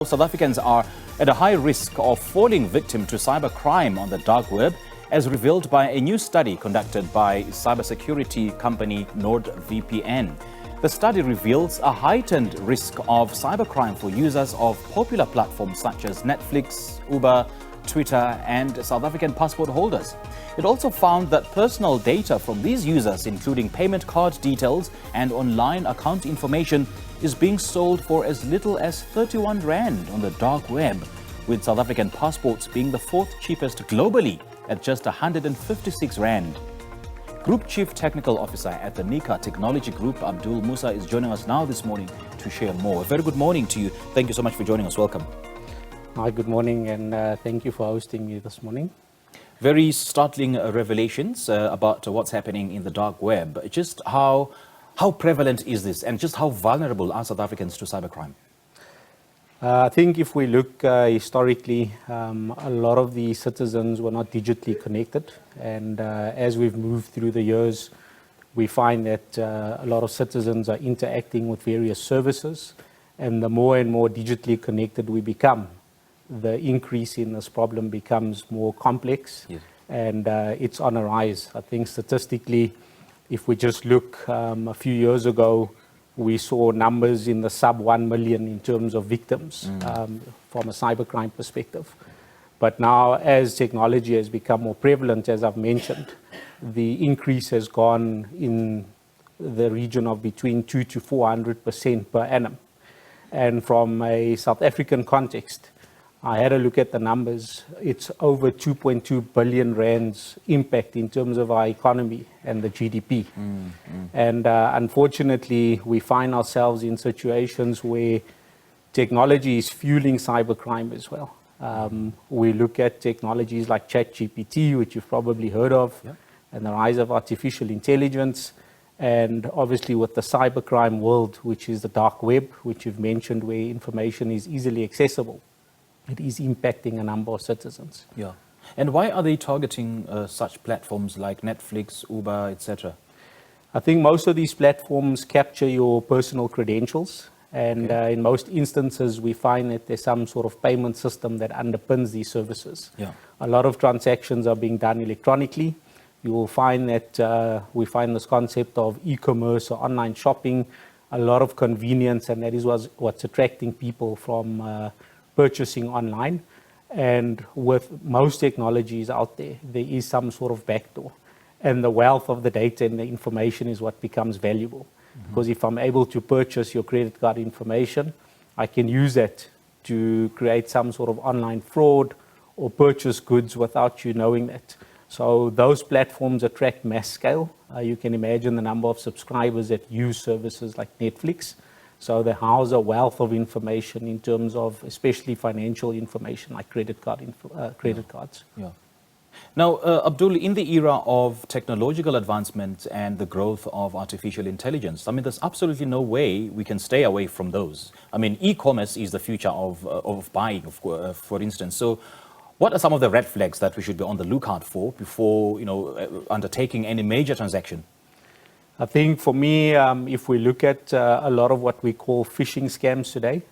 South Africans are at a high risk of falling victim to cybercrime on the dark web, as revealed by a new study conducted by cybersecurity company NordVPN. The study reveals a heightened risk of cybercrime for users of popular platforms such as Netflix, Uber, Twitter, and South African passport holders. It also found that personal data from these users, including payment card details and online account information, is being sold for as little as 31 Rand on the dark web, with South African passports being the fourth cheapest globally at just 156 Rand. Group Chief Technical Officer at the Nihka Technology Group, Abdul Moosa, is joining us now this morning to share more. A very good morning to you. Thank you so much for joining us. Welcome. Hi, good morning, and thank you for hosting me this morning. Very startling revelations about what's happening in the dark web. Just how prevalent is this, and just how vulnerable are South Africans to cybercrime? I think if we look historically, a lot of the citizens were not digitally connected, and as we've moved through the years, we find that a lot of citizens are interacting with various services, and the more and more digitally connected we become, the increase in this problem becomes more complex. Yes. And it's on a rise. I think statistically, if we just look a few years ago, we saw numbers in the sub 1 million in terms of victims from a cybercrime perspective. But now, as technology has become more prevalent, as I've mentioned, the increase has gone in the region of between 200% to 400% per annum. And from a South African context, I had a look at the numbers. It's over 2.2 billion rands impact in terms of our economy and the GDP. And unfortunately, we find ourselves in situations where technology is fueling cybercrime as well. We look at technologies like ChatGPT, which you've probably heard of, and the rise of artificial intelligence. And obviously with the cybercrime world, which is the dark web, which you've mentioned, where information is easily accessible, it is impacting a number of citizens. Yeah. And why are they targeting such platforms like Netflix, Uber, etc.? I think most of these platforms capture your personal credentials. And in most instances, we find that there's some sort of payment system that underpins these services. Yeah. A lot of transactions are being done electronically. You will find that we find this concept of e-commerce or online shopping, a lot of convenience, and that is what's attracting people from purchasing online. And with most technologies out there, there is some sort of backdoor. And the wealth of the data and the information is what becomes valuable. Because if I'm able to purchase your credit card information, I can use that to create some sort of online fraud or purchase goods without you knowing that. So those platforms attract mass scale. You can imagine the number of subscribers that use services like Netflix. So they house a wealth of information in terms of especially financial information like credit cards. Yeah. Now, Abdul, in the era of technological advancement and the growth of artificial intelligence, I mean, there's absolutely no way we can stay away from those. I mean, e-commerce is the future of buying, for instance. So what are some of the red flags that we should be on the lookout for before, undertaking any major transaction? I think for me, if we look at a lot of what we call phishing scams today,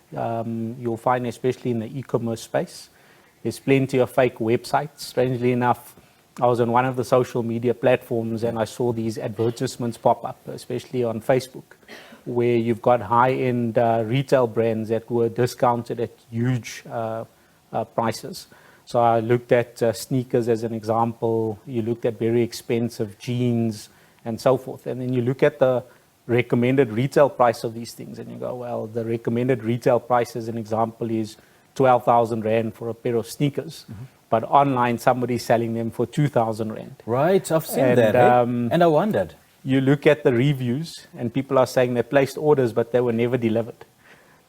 you'll find especially in the e-commerce space, there's plenty of fake websites. Strangely enough, I was on one of the social media platforms and I saw these advertisements pop up, especially on Facebook, where you've got high-end retail brands that were discounted at huge prices. So I looked at sneakers as an example. You looked at very expensive jeans and so forth. And then you look at the recommended retail price of these things and you go, well, the recommended retail price as an example is 12,000 Rand for a pair of sneakers. But online, somebody's selling them for 2,000 Rand. Right, I've seen that. And I wondered. You look at the reviews and people are saying they placed orders, but they were never delivered.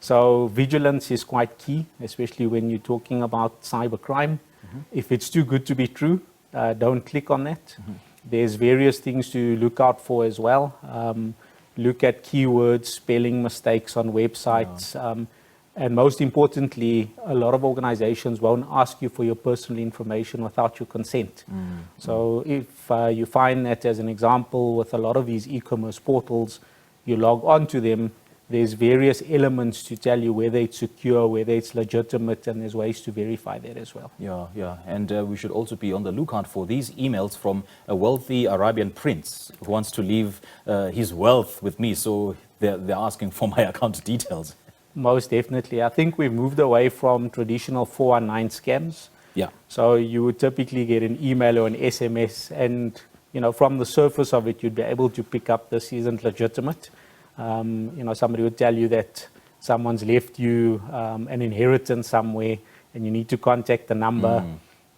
So vigilance is quite key, especially when you're talking about cybercrime. If it's too good to be true, don't click on that. There's various things to look out for as well. Look at keywords, spelling mistakes on websites. And most importantly, a lot of organizations won't ask you for your personal information without your consent. So if you find that, as an example, with a lot of these e-commerce portals, you log on to them, there's various elements to tell you whether it's secure, whether it's legitimate, and there's ways to verify that as well. Yeah. And we should also be on the lookout for these emails from a wealthy Arabian prince who wants to leave his wealth with me. So they're asking for my account details. Most definitely. I think we've moved away from traditional 419 scams. Yeah. So you would typically get an email or an SMS, and from the surface of it, you'd be able to pick up this isn't legitimate. Somebody would tell you that someone's left you an inheritance somewhere, and you need to contact the number,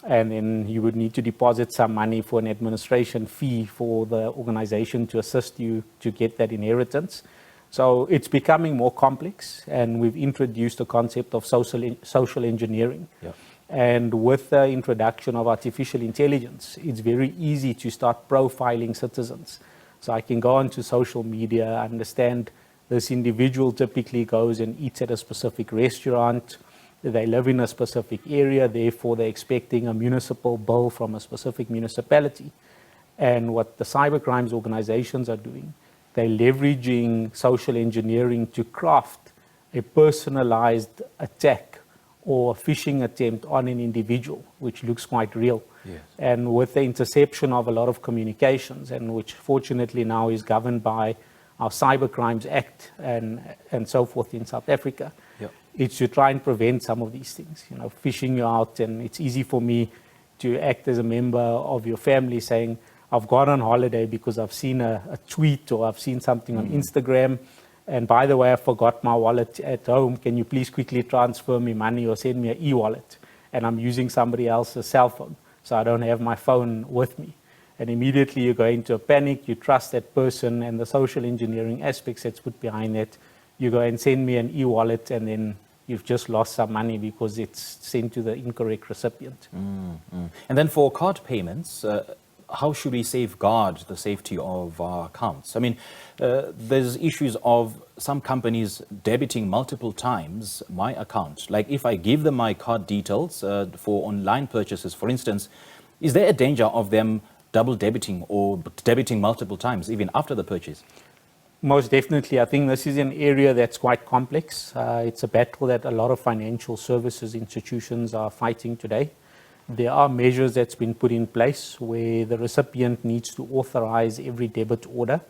and then you would need to deposit some money for an administration fee for the organization to assist you to get that inheritance. So it's becoming more complex, and we've introduced the concept of social engineering. Yeah. And with the introduction of artificial intelligence, it's very easy to start profiling citizens. So I can go onto social media, understand this individual typically goes and eats at a specific restaurant, they live in a specific area, therefore they're expecting a municipal bill from a specific municipality. And what the cybercrimes organizations are doing, they're leveraging social engineering to craft a personalized attack or a phishing attempt on an individual, which looks quite real. Yes. And with the interception of a lot of communications, and which fortunately now is governed by our Cybercrimes Act and so forth in South Africa, it's to try and prevent some of these things, phishing you out. And it's easy for me to act as a member of your family saying, I've gone on holiday because I've seen a tweet or I've seen something on Instagram. And by the way, I forgot my wallet at home. Can you please quickly transfer me money or send me an e-wallet? And I'm using somebody else's cell phone, so I don't have my phone with me. And immediately you go into a panic, you trust that person, and the social engineering aspects that's put behind it. You go and send me an e-wallet, and then you've just lost some money because it's sent to the incorrect recipient. And then for card payments, how should we safeguard the safety of our accounts? I mean, there's issues of some companies debiting multiple times my account. Like if I give them my card details for online purchases, for instance, is there a danger of them double debiting or debiting multiple times even after the purchase? Most definitely. I think this is an area that's quite complex. It's a battle that a lot of financial services institutions are fighting today. There are measures that's been put in place where the recipient needs to authorize every debit order,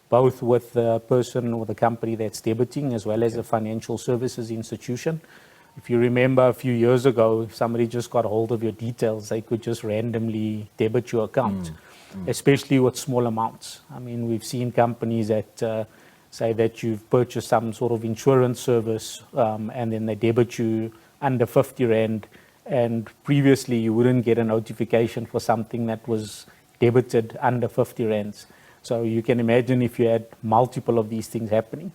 both with the person or the company that's debiting as well as the financial services institution. If you remember a few years ago, if somebody just got hold of your details, they could just randomly debit your account, especially with small amounts. I mean, we've seen companies that say that you've purchased some sort of insurance service and then they debit you under 50 Rand. And previously, you wouldn't get a notification for something that was debited under 50 Rands. So you can imagine if you had multiple of these things happening.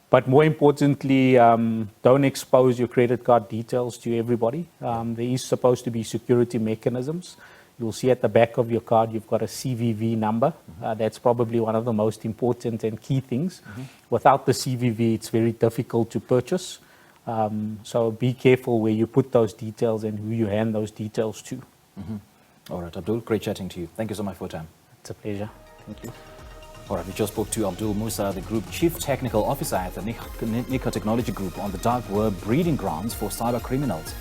But more importantly, don't expose your credit card details to everybody. There is supposed to be security mechanisms. You'll see at the back of your card, you've got a CVV number. That's probably one of the most important and key things. Without the CVV, it's very difficult to purchase. So be careful where you put those details and who you hand those details to. All right, Abdul, great chatting to you. Thank you so much for your time. It's a pleasure. Thank you. All right, we just spoke to Abdul Moosa, the Group Chief Technical Officer at the Nihka Technology Group on the dark web breeding grounds for cyber criminals.